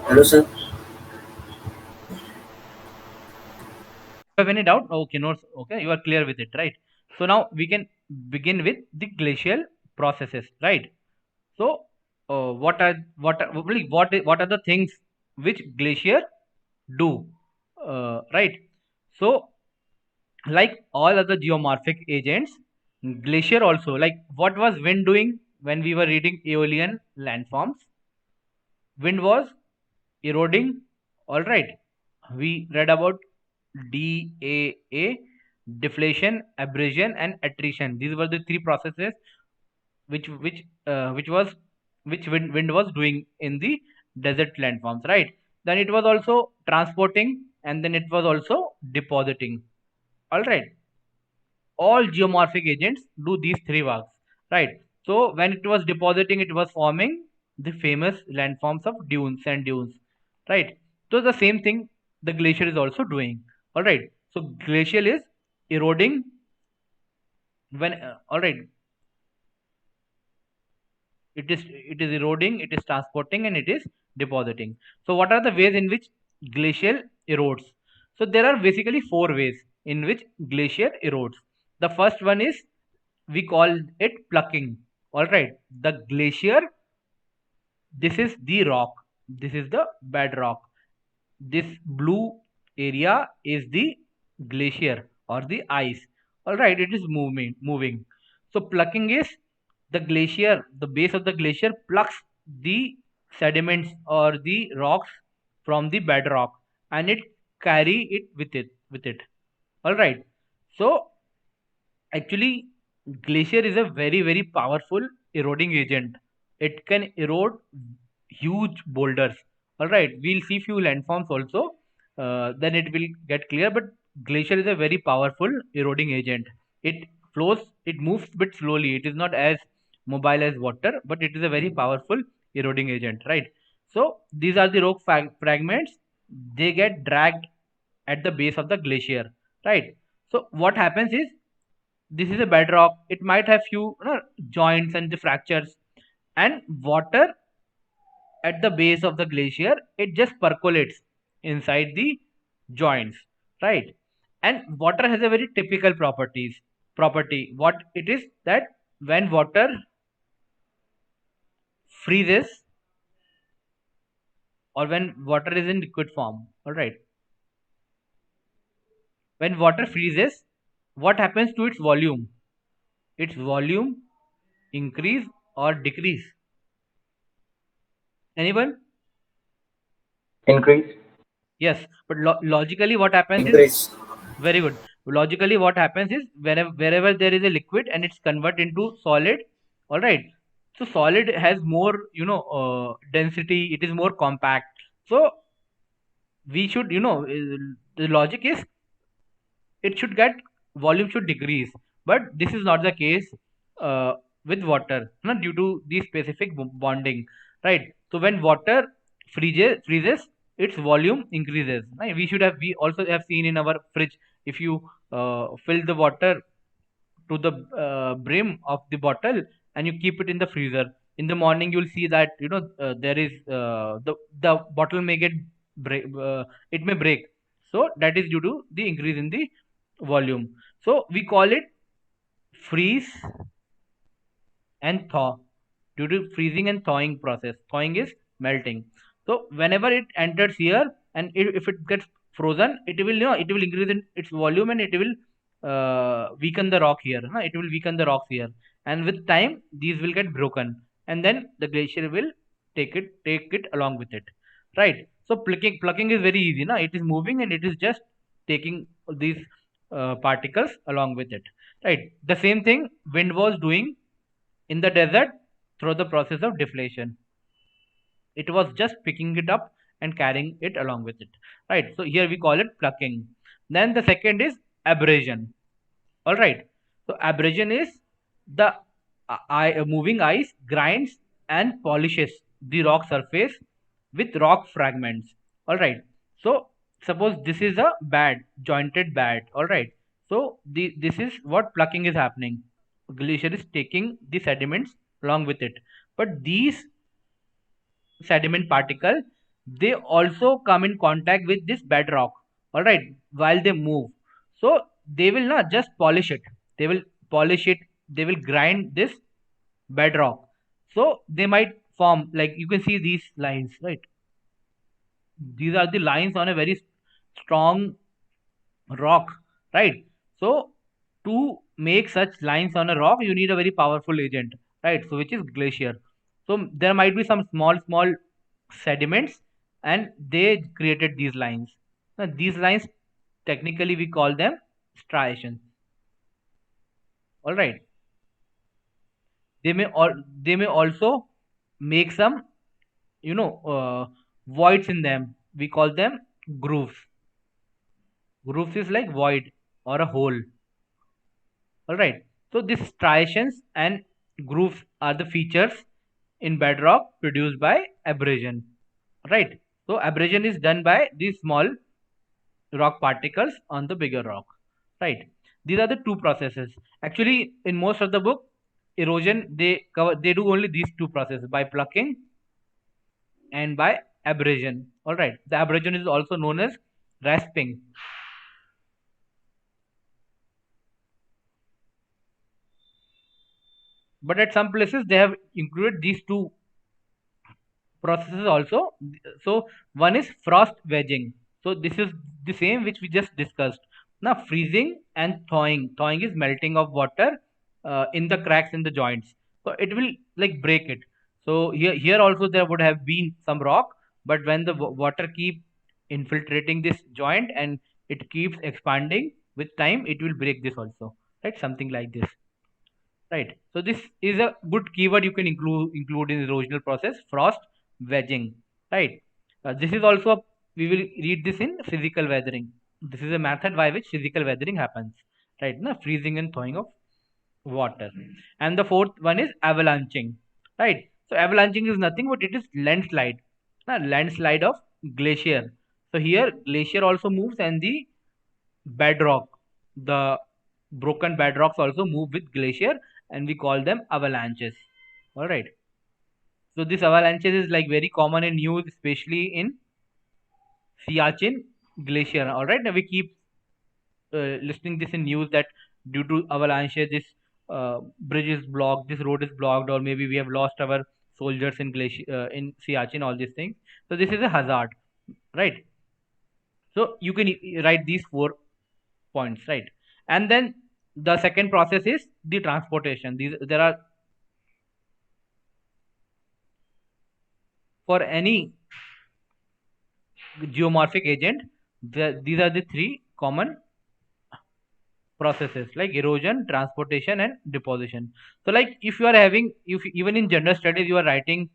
Hello, sir. Have any doubt? Okay, no, okay, you are clear with it, right? So now we can begin with the glacial processes, right? So, what are the things which glacier do, right? So, like all other geomorphic agents, glacier also, like what was wind doing when we were reading Aeolian landforms? Wind was eroding. All right, we read about DAA, deflation, abrasion, and attrition. These were the three processes which was which wind was doing in the desert landforms, right? Then it was also transporting, and then it was also depositing. All right, all geomorphic agents do these three works, right? So when it was depositing, it was forming the famous landforms of dunes and dunes, right? So the same thing the glacier is also doing. All right, so glacial is eroding when all right, it is eroding, it is transporting, and it is depositing. So what are the ways in which glacial erodes? So there are basically four ways in which glacier erodes. The first one is, we call it plucking. All right, the glacier, this is the rock, this is the bedrock, this blue area is the glacier or the ice. All right, it is moving. So plucking is, the glacier, the base of the glacier plucks the sediments or the rocks from the bedrock, and it carry it with it. All right, so actually, glacier is a very, very powerful eroding agent. It can erode huge boulders. All right, we'll see few landforms also. Then it will get clear. But glacier is a very powerful eroding agent. It flows, it moves bit slowly. It is not as mobile as water, but it is a very powerful eroding agent, right? So these are the rock fragments. They get dragged at the base of the glacier, right? So what happens is, this is a bedrock, it might have few joints and the fractures, and water at the base of the glacier, it just percolates inside the joints, right? And water has a very typical property. What it is, that when water freezes, or when water is in liquid form, all right, when water freezes, what happens to its volume? Its volume increase or decrease? Anyone? Increase. Yes, but logically, what happens is, Increase. very good. Logically, what happens is, wherever there is a liquid and it's converted into solid, all right. So solid has more, density. It is more compact. So we should, the logic is, it should get, volume should decrease, but this is not the case uh, with water, not due to the specific bonding, right? So when water freezes, its volume increases, right? We also have seen in our fridge, if you fill the water to the brim of the bottle and you keep it in the freezer, in the morning you'll see that, there is the bottle may get it may break. So that is due to the increase in the volume. So we call it freeze and thaw, due to freezing and thawing process. Thawing is melting. So whenever it enters here, and if it gets frozen, it will, it will increase in its volume, and it will weaken the rock here. Huh? It will weaken the rocks here, and with time these will get broken, and then the glacier will take it along with it, right? So plucking is very easy. Now it is moving and it is just taking these particles along with it, right? The same thing wind was doing in the desert through the process of deflation. It was just picking it up and carrying it along with it, right? So here we call it plucking. Then the second is abrasion. All right. So abrasion is the moving ice grinds and polishes the rock surface with rock fragments. All right. So suppose this is a jointed bed. All right. So this is what plucking is happening. Glacier is taking the sediments along with it, but these sediment particle, they also come in contact with this bedrock, all right, while they move. So they will not just polish it, they will polish it, they will grind this bedrock. So they might form, like you can see these lines, right? These are the lines on a very strong rock, right? So to make such lines on a rock, you need a very powerful agent, right? So which is glacier. So there might be some small sediments, and they created these lines. Now these lines, technically we call them striations. All right. They may also make some, you know, voids in them. We call them grooves. Grooves is like void or a hole. All right. So these striations and grooves are the features in bedrock produced by abrasion. Right. So abrasion is done by these small rock particles on the bigger rock. Right. These are the two processes. Actually, in most of the book, erosion they do only these two processes, by plucking and by abrasion. All right. The abrasion is also known as rasping. But at some places they have included these two processes also. So one is frost wedging. So this is the same which we just discussed. Now freezing and thawing. Thawing is melting of water in the cracks in the joints, so it will like break it. So here also there would have been some rock, but when the water keep infiltrating this joint and it keeps expanding with time, it will break this also, right? Something like this, right? So this is a good keyword you can include in the erosional process, frost wedging, right? This is also we will read this in physical weathering. This is a method by which physical weathering happens, right? Na freezing and thawing of water. And the fourth one is avalanching, right? So avalanching is nothing but it is landslide, landslide of glacier. So here glacier also moves, and the bedrock, the broken bedrocks also move with glacier, and we call them avalanches. All right. So this avalanches is like very common in news, especially in Siachen glacier. All right. Now we keep listening this in news that due to avalanche, this bridge is blocked, this road is blocked, or maybe we have lost our soldiers in glacier in Siachen. All these things. So this is a hazard, right? So you can write these 4 points, right? And then the second process is the transportation. These there are for any geomorphic agent. These are the three common processes, like erosion, transportation, and deposition. So like if you are having, if even in general studies you are writing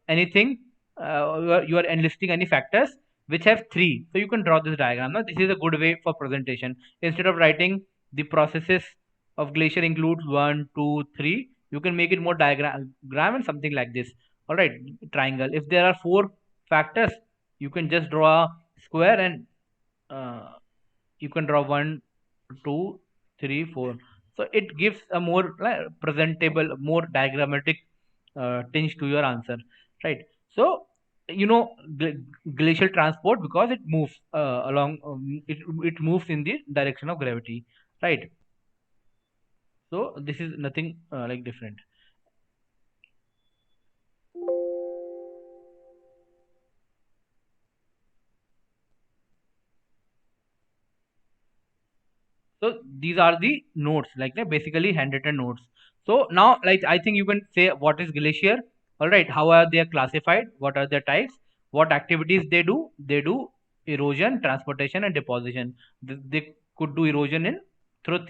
anything, you are enlisting any factors which have three, so you can draw this diagram. Now this is a good way for presentation. Instead of writing the processes of glacier includes 1 2 3, you can make it more diagram and something like this. All right, triangle. If there are 4 factors, you can just draw a square, and uh, you can draw 1 2 3 4. So it gives a more presentable, more diagrammatic tinge to your answer, right? So you know, glacial transport, because it moves along, it moves in the direction of gravity, right? So this is nothing like different. So these are the notes, like basically handwritten notes. So now, like I think you can say what is glacier. All right, how are they classified? What are their types? What activities they do? They do erosion, transportation, and deposition. They could do erosion in through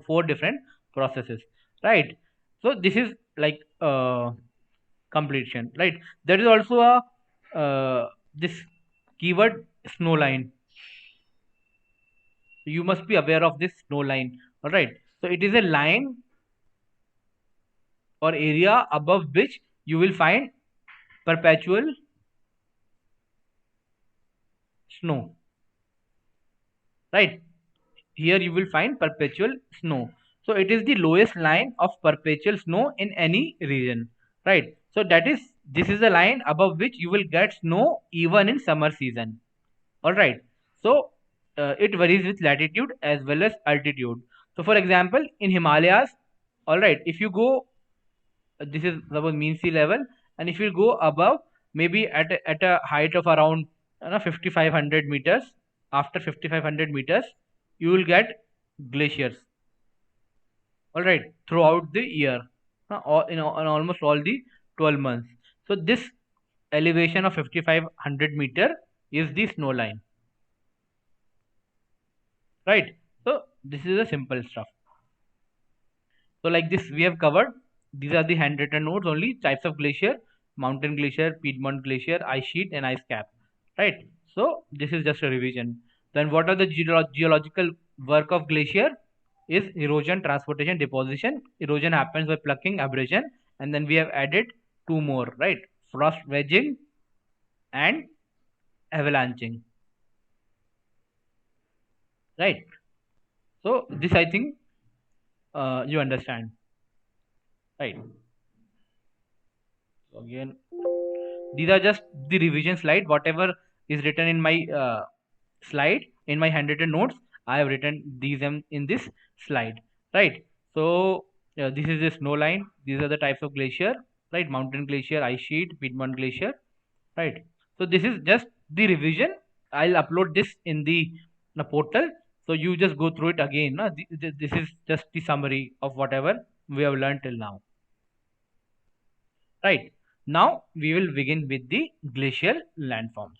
4 different processes, right? So this is like completion, right? There is also a this keyword snow line. You must be aware of this snow line. All right. So it is a line or area above which you will find perpetual snow. Right. Here you will find perpetual snow. So it is the lowest line of perpetual snow in any region. Right. So that is this is the line above which you will get snow even in summer season. All right. So it varies with latitude as well as altitude. So for example, in Himalayas, all right, if you go, this is suppose mean sea level, and if you go above, maybe at a height of around 5500 meters, after 5500 meters, you will get glaciers. All right, throughout the year, or in almost all the 12 months. So this elevation of 5500 meter is the snow line, right? So this is a simple stuff. So like this we have covered, these are the handwritten notes only: types of glacier, mountain glacier, Piedmont glacier, ice sheet and ice cap, right? So this is just a revision. Then what are the geological work of glacier? Is erosion, transportation, deposition. Erosion happens by plucking, abrasion, and then we have added two more, right? Frost wedging and avalanching, right? So this I think you understand, right? So again, these are just the revision slide. Whatever is written in my slide, in my handwritten notes, I have written these in this slide, right? So this is the snow line. These are the types of glacier, right? Mountain glacier, ice sheet, Piedmont glacier, right? So this is just the revision. I'll upload this in the portal, so you just go through it again. No? This is just the summary of whatever we have learned till now, right? Now we will begin with the glacial landforms.